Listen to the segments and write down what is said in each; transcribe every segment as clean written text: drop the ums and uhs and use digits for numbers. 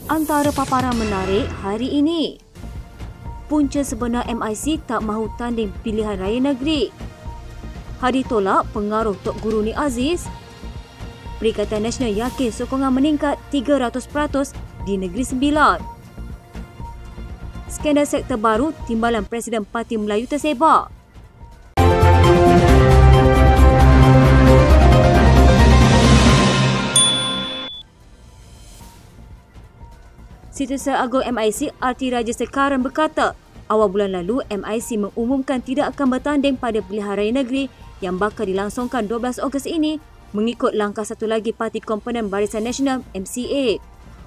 Antara paparan menarik hari ini. Punca sebenar MIC tak mahu tanding pilihan raya negeri. Hadi tolak pengaruh Tok Guru Ni Aziz. Perikatan Nasional yakin sokongan meningkat 300% di Negeri Sembilan. Skandal sektor baru, timbalan Presiden Parti Melayu tersebar. Setiausaha Agung MIC Arti Raja Sekaran berkata, awal bulan lalu MIC mengumumkan tidak akan bertanding pada pilihan raya negeri yang bakal dilangsungkan 12 Ogos ini mengikut langkah satu lagi Parti Komponen Barisan Nasional MCA.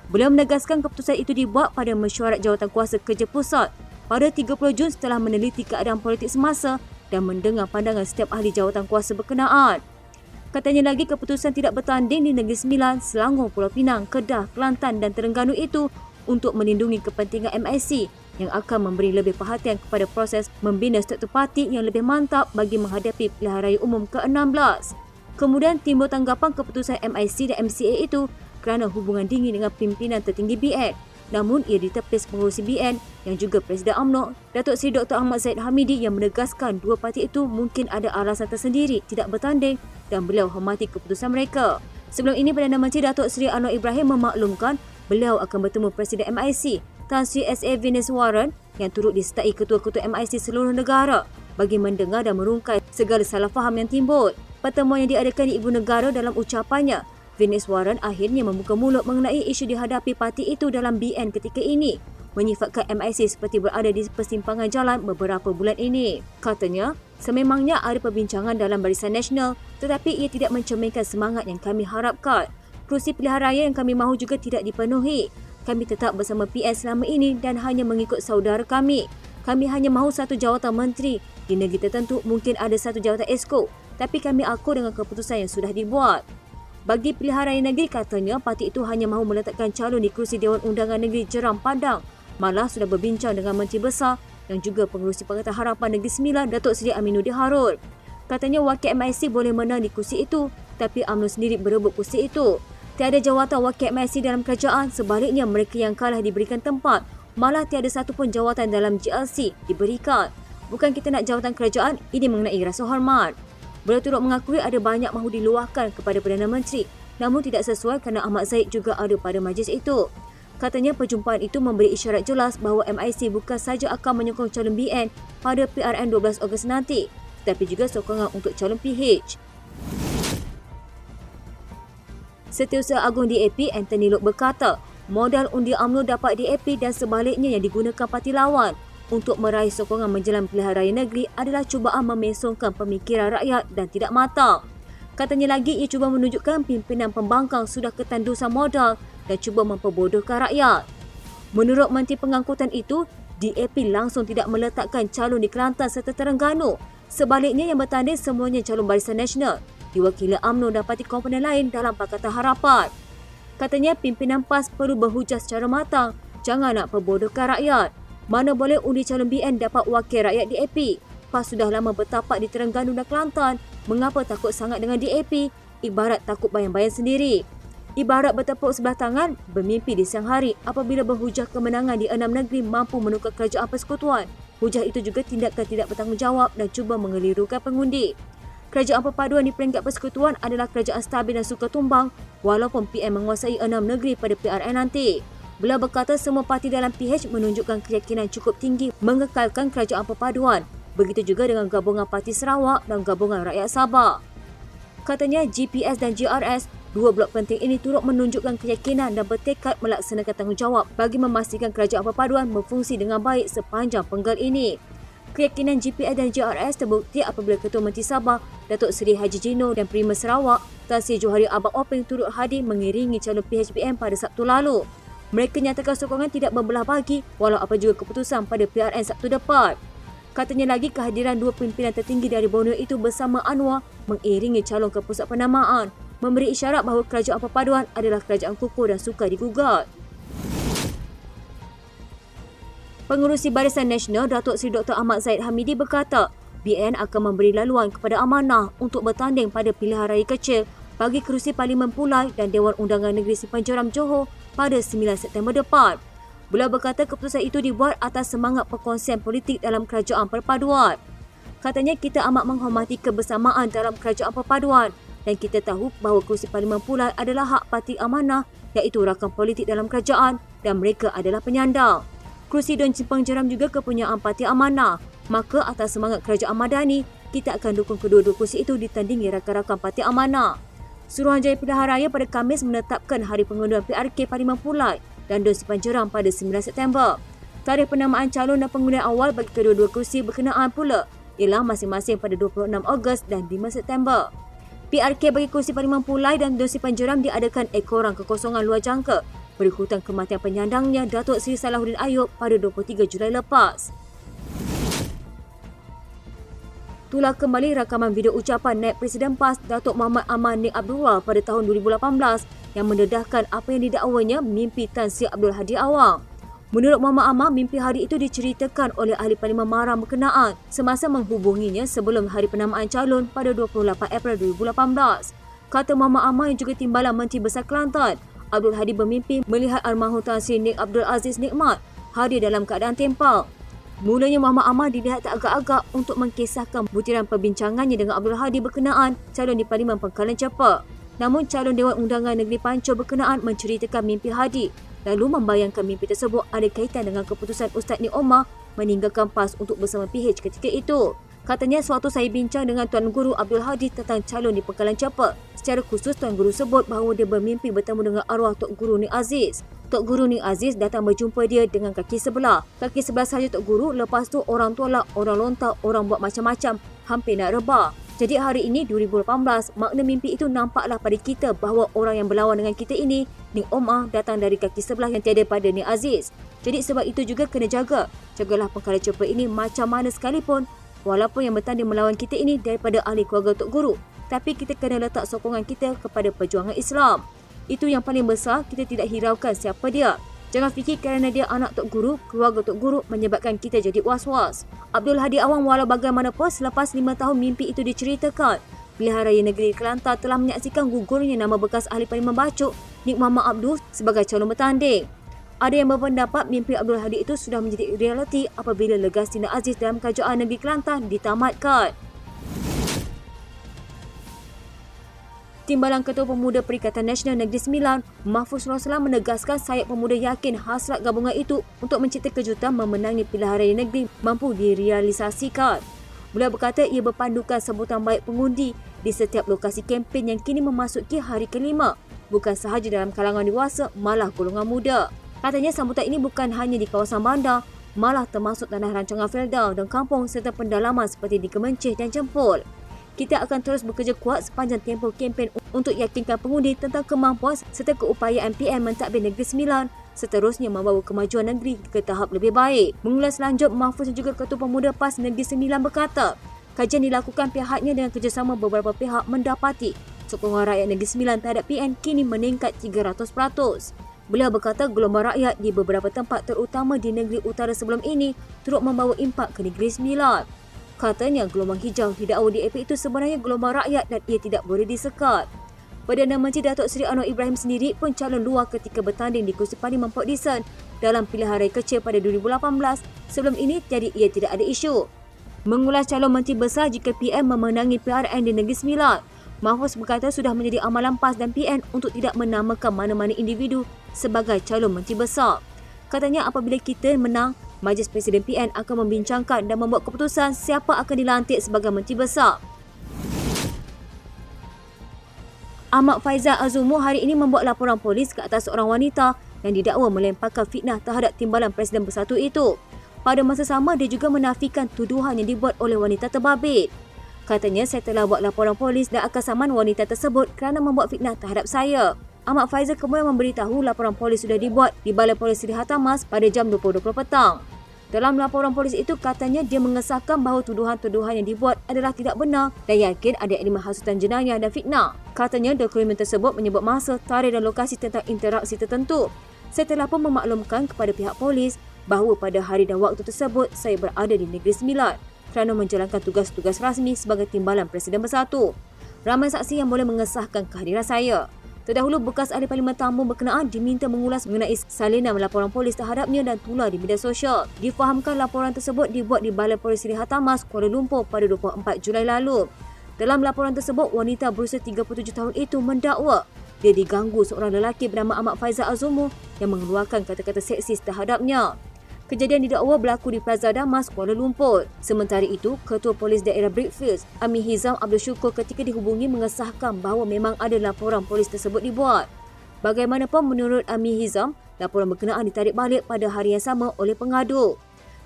Beliau menegaskan keputusan itu dibuat pada mesyuarat Jawatankuasa Kerja Pusat pada 30 Jun setelah meneliti keadaan politik semasa dan mendengar pandangan setiap ahli jawatankuasa berkenaan. Katanya lagi keputusan tidak bertanding di Negeri Sembilan, Selangor, Pulau Pinang, Kedah, Kelantan dan Terengganu itu untuk melindungi kepentingan MIC yang akan memberi lebih perhatian kepada proses membina struktur parti yang lebih mantap bagi menghadapi pilihan raya umum ke-16. Kemudian timbul tanggapan keputusan MIC dan MCA itu kerana hubungan dingin dengan pimpinan tertinggi BN. Namun ia ditepis pengurusi BN yang juga Presiden UMNO, Datuk Seri Dr. Ahmad Zahid Hamidi yang menegaskan dua parti itu mungkin ada alasan tersendiri tidak bertanding dan beliau hormati keputusan mereka. Sebelum ini, Perdana Menteri Datuk Seri Anwar Ibrahim memaklumkan beliau akan bertemu Presiden MIC Tan Sri S.A. Venezwaran yang turut disertai ketua-ketua MIC seluruh negara bagi mendengar dan merungkai segala salah faham yang timbul. Pertemuan yang diadakan di Ibu Negara dalam ucapannya, Venezwaran akhirnya membuka mulut mengenai isu dihadapi parti itu dalam BN ketika ini, menyifatkan MIC seperti berada di persimpangan jalan beberapa bulan ini. Katanya, sememangnya ada perbincangan dalam Barisan Nasional tetapi ia tidak mencerminkan semangat yang kami harapkan. Kerusi pilihan raya yang kami mahu juga tidak dipenuhi. Kami tetap bersama PN selama ini dan hanya mengikut saudara kami. Kami hanya mahu satu jawatan menteri. Di negeri tertentu mungkin ada satu jawatan esko. Tapi kami akur dengan keputusan yang sudah dibuat. Bagi pilihan raya negeri, katanya parti itu hanya mahu meletakkan calon di kerusi Dewan Undangan Negeri Jeram Padang. Malah sudah berbincang dengan Menteri Besar yang juga pengerusi Pakatan Harapan Negeri Sembilan, Datuk Seri Aminuddin Harun. Katanya wakil MIC boleh menang di kursi itu, tapi UMNO sendiri berebut kursi itu. Tiada jawatan wakil MIC dalam kerajaan, sebaliknya mereka yang kalah diberikan tempat. Malah tiada satu pun jawatan dalam GLC diberikan. Bukan kita nak jawatan kerajaan, ini mengenai rasa hormat. Beliau turut mengakui ada banyak mahu diluahkan kepada Perdana Menteri, namun tidak sesuai kerana Ahmad Zahid juga ada pada majlis itu. Katanya perjumpaan itu memberi isyarat jelas bahawa MIC bukan saja akan menyokong calon BN pada PRN 12 Ogos nanti, tetapi juga sokongan untuk calon PH. Setiausaha Agung DAP Anthony Loke berkata, modal undi UMNO dapat DAP dan sebaliknya yang digunakan parti lawan untuk meraih sokongan menjelang pilihan raya negeri adalah cubaan memesongkan pemikiran rakyat dan tidak matang. Katanya lagi ia cuba menunjukkan pimpinan pembangkang sudah ketandusan modal dan cuba memperbodohkan rakyat. Menurut Menteri Pengangkutan itu, DAP langsung tidak meletakkan calon di Kelantan serta Terengganu. Sebaliknya yang bertanding semuanya calon Barisan Nasional, diwakili UMNO dan parti komponen lain dalam Pakatan Harapan. Katanya pimpinan PAS perlu berhujah secara matang, jangan nak perbodohkan rakyat. Mana boleh undi calon BN dapat wakil rakyat DAP. PAS sudah lama bertapak di Terengganu dan Kelantan. Mengapa takut sangat dengan DAP? Ibarat takut bayang-bayang sendiri. Ibarat bertepuk sebelah tangan, bermimpi di siang hari apabila berhujah kemenangan di 6 negeri mampu menukar kerajaan persekutuan. Hujah itu juga tindakan tidak bertanggungjawab dan cuba mengelirukan pengundi. Kerajaan perpaduan di peringkat persekutuan adalah kerajaan stabil dan sukar tumbang walaupun PN menguasai 6 negeri pada PRN nanti. Beliau berkata semua parti dalam PH menunjukkan keyakinan cukup tinggi mengekalkan kerajaan perpaduan. Begitu juga dengan gabungan Parti Sarawak dan gabungan Rakyat Sabah. Katanya GPS dan GRS, dua blok penting ini turut menunjukkan keyakinan dan bertekad melaksanakan tanggungjawab bagi memastikan kerajaan perpaduan berfungsi dengan baik sepanjang penggal ini. Keyakinan GPS dan GRS terbukti apabila Ketua Menteri Sabah, Datuk Seri Haji Jino dan Prima Sarawak, Tan Sri Johari Abang Openg turut hadir mengiringi calon PHBN pada Sabtu lalu. Mereka nyatakan sokongan tidak berbelah bagi walau apa juga keputusan pada PRN Sabtu depan. Katanya lagi kehadiran dua pimpinan tertinggi dari Borneo itu bersama Anwar mengiringi calon ke pusat penamaan, memberi isyarat bahawa kerajaan perpaduan adalah kerajaan kukuh dan sukar digugat. Pengurusi Barisan Nasional Datuk Seri Dr. Ahmad Zahid Hamidi berkata, BN akan memberi laluan kepada amanah untuk bertanding pada pilihan raya kecil bagi kerusi Parlimen Pulai dan Dewan Undangan Negeri Simpang Jeram Johor pada 9 September depan. Beliau berkata keputusan itu dibuat atas semangat perkongsian politik dalam kerajaan perpaduan. Katanya kita amat menghormati kebersamaan dalam kerajaan perpaduan dan kita tahu bahawa kerusi Parlimen Pulai adalah hak parti amanah iaitu rakan politik dalam kerajaan dan mereka adalah penyandang. Kerusi Don Simpang Jeram juga kepunyaan parti amanah. Maka atas semangat kerajaan madani, kita akan dukung kedua-dua kerusi itu ditandingi rakan-rakan parti amanah. Suruhanjaya Pilihan Raya pada Khamis menetapkan hari pengundian PRK Parlimen Pulai dan Don Simpang Jeram pada 9 September. Tarikh penamaan calon dan pengundian awal bagi kedua-dua kerusi berkenaan pula ialah masing-masing pada 26 Ogos dan 5 September. PRK bagi kerusi Parlimen Pulai dan Don Simpang Jeram diadakan ekoran kekosongan luar jangka berikutan kematian penyandangnya Datuk Seri Salahuddin Ayub pada 23 Julai lepas. Itulah kembali rakaman video ucapan Naib Presiden PAS Datuk Muhammad Aman Nik Abdullah pada tahun 2018 yang mendedahkan apa yang didakwanya mimpi Tan Sri Abdul Hadi Awang. Menurut Muhammad Aman, mimpi Hadi itu diceritakan oleh ahli Parlimen Mahram berkenaan semasa menghubunginya sebelum hari penamaan calon pada 28 April 2018. Kata Muhammad Aman yang juga Timbalan Menteri Besar Kelantan, Abdul Hadi bermimpi melihat almarhum Tan Sri Nik Abdul Aziz Nikmat hadir dalam keadaan tempal. Mulanya Muhammad Aman dilihat tak agak-agak untuk mengkisahkan butiran perbincangannya dengan Abdul Hadi berkenaan calon di Parlimen Pangkalan Cepa. Namun calon Dewan Undangan Negeri Pancur berkenaan menceritakan mimpi Hadi, lalu membayangkan mimpi tersebut ada kaitan dengan keputusan Ustaz Nik Omar meninggalkan PAS untuk bersama PH ketika itu. Katanya suatu saya bincang dengan Tuan Guru Abdul Hadi tentang calon di Pangkalan Cepa. Secara khusus Tuan Guru sebut bahawa dia bermimpi bertemu dengan arwah Tok Guru Nik Aziz. Tok Guru Nik Aziz datang berjumpa dia dengan kaki sebelah. Kaki sebelah sahaja Tok Guru, lepas tu orang tolak, orang lontar, orang buat macam-macam, hampir nak rebah. Jadi hari ini 2018, makna mimpi itu nampaklah pada kita bahawa orang yang berlawan dengan kita ini, Nik Omar, datang dari kaki sebelah yang tiada pada Nik Aziz. Jadi sebab itu juga kena jaga. Jagalah Pangkalan Cepa ini macam mana sekalipun. Walaupun yang bertanding melawan kita ini daripada ahli keluarga Tok Guru, tapi kita kena letak sokongan kita kepada perjuangan Islam. Itu yang paling besar, kita tidak hiraukan siapa dia. Jangan fikir kerana dia anak Tok Guru, keluarga Tok Guru menyebabkan kita jadi was-was. Abdul Hadi Awang walau bagaimanapun selepas 5 tahun mimpi itu diceritakan, Pilihan Raya Negeri Kelantan telah menyaksikan gugurnya nama bekas ahli Parlimen Bacuk Nik Muhammad Abdul sebagai calon bertanding. Ada yang berpendapat mimpi Abdul Hadi itu sudah menjadi realiti apabila legasi Nik Aziz dalam Kerajaan Negeri Kelantan ditamatkan. Timbalan Ketua Pemuda Perikatan Nasional Negeri Sembilan, Mahfuz Roslan menegaskan sayap pemuda yakin hasrat gabungan itu untuk mencipta kejutan memenangi Pilihan Raya Negeri mampu direalisasikan. Beliau berkata ia berpandukan sebutan baik pengundi di setiap lokasi kempen yang kini memasuki hari kelima, bukan sahaja dalam kalangan dewasa, malah golongan muda. Katanya sambutan ini bukan hanya di kawasan bandar, malah termasuk tanah rancangan Felda dan kampung serta pendalaman seperti di Kemencih dan Jempol. Kita akan terus bekerja kuat sepanjang tempoh kempen untuk yakinkan pengundi tentang kemampuan serta keupayaan PN mentadbir Negeri Sembilan seterusnya membawa kemajuan negeri ke tahap lebih baik. Mengulas lanjut, Mahfuz dan juga Ketua Pemuda PAS Negeri Sembilan berkata, kajian dilakukan pihaknya dengan kerjasama beberapa pihak mendapati sokongan rakyat Negeri Sembilan terhadap PN kini meningkat 300%. Beliau berkata gelombang rakyat di beberapa tempat terutama di negeri utara sebelum ini turut membawa impak ke Negeri Sembilan. Katanya gelombang hijau didakwa DAP itu sebenarnya gelombang rakyat dan ia tidak boleh disekat. Perdana Menteri Datuk Seri Anwar Ibrahim sendiri pun calon luar ketika bertanding di kursi Parlimen Port Dickson dalam pilihan raya kecil pada 2018. Sebelum ini jadi ia tidak ada isu. Mengulas calon menteri besar jika PN memenangi PRN di Negeri Sembilan, Mahfuz berkata sudah menjadi amalan PAS dan PN untuk tidak menamakan mana-mana individu sebagai calon menteri besar. Katanya apabila kita menang, Majlis Presiden PN akan membincangkan dan membuat keputusan siapa akan dilantik sebagai menteri besar. Ahmad Faizal Azumu hari ini membuat laporan polis ke atas seorang wanita yang didakwa melemparkan fitnah terhadap Timbalan Presiden Bersatu itu. Pada masa sama, dia juga menafikan tuduhan yang dibuat oleh wanita terbabit. Katanya, saya telah buat laporan polis dan akan saman wanita tersebut kerana membuat fitnah terhadap saya. Ahmad Faizal kemudian memberitahu laporan polis sudah dibuat di Balai Polis Seri Hartamas pada jam 20.20 petang. Dalam laporan polis itu katanya dia mengesahkan bahawa tuduhan-tuduhan yang dibuat adalah tidak benar dan yakin ada elemen hasutan jenayah dan fitnah. Katanya dokumen tersebut menyebut masa, tarikh dan lokasi tentang interaksi tertentu. Saya telah pun memaklumkan kepada pihak polis bahawa pada hari dan waktu tersebut saya berada di Negeri Sembilan kerana menjalankan tugas-tugas rasmi sebagai Timbalan Presiden Bersatu. Ramai saksi yang boleh mengesahkan kehadiran saya. Terdahulu, bekas ahli Parlimen Tambun berkenaan diminta mengulas mengenai salinan laporan polis terhadapnya dan tular di media sosial. Difahamkan laporan tersebut dibuat di Balai Polis Seri Hartamas, Kuala Lumpur pada 24 Julai lalu. Dalam laporan tersebut, wanita berusia 37 tahun itu mendakwa dia diganggu seorang lelaki bernama Ahmad Faizal Azumu yang mengeluarkan kata-kata seksis terhadapnya. Kejadian didakwa berlaku di Plaza Damas, Kuala Lumpur. Sementara itu, Ketua Polis Daerah Brickfields, Amir Hizam Abdul Syukur ketika dihubungi mengesahkan bahawa memang ada laporan polis tersebut dibuat. Bagaimanapun menurut Amir Hizam, laporan berkenaan ditarik balik pada hari yang sama oleh pengadu.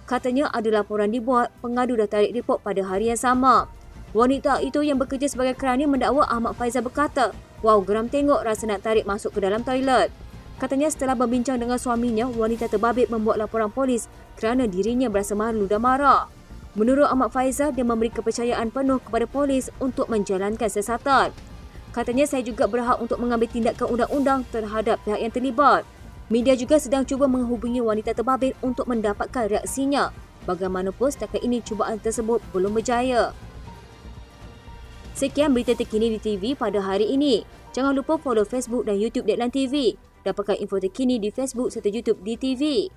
Katanya ada laporan dibuat, pengadu dah tarik report pada hari yang sama. Wanita itu yang bekerja sebagai kerani mendakwa Ahmad Faizal berkata, "Wow, geram tengok rasa nak tarik masuk ke dalam toilet." Katanya setelah berbincang dengan suaminya, wanita terbabit membuat laporan polis kerana dirinya berasa malu dan marah. Menurut Ahmad Faizal, dia memberi kepercayaan penuh kepada polis untuk menjalankan siasatan. Katanya, "Saya juga berhak untuk mengambil tindakan undang-undang terhadap pihak yang terlibat." Media juga sedang cuba menghubungi wanita terbabit untuk mendapatkan reaksinya. Bagaimanapun, setakat ini cubaan tersebut belum berjaya. Sekian berita terkini di TV pada hari ini. Jangan lupa follow Facebook dan YouTube Deadline TV. Dapatkan info terkini di Facebook serta YouTube DTV.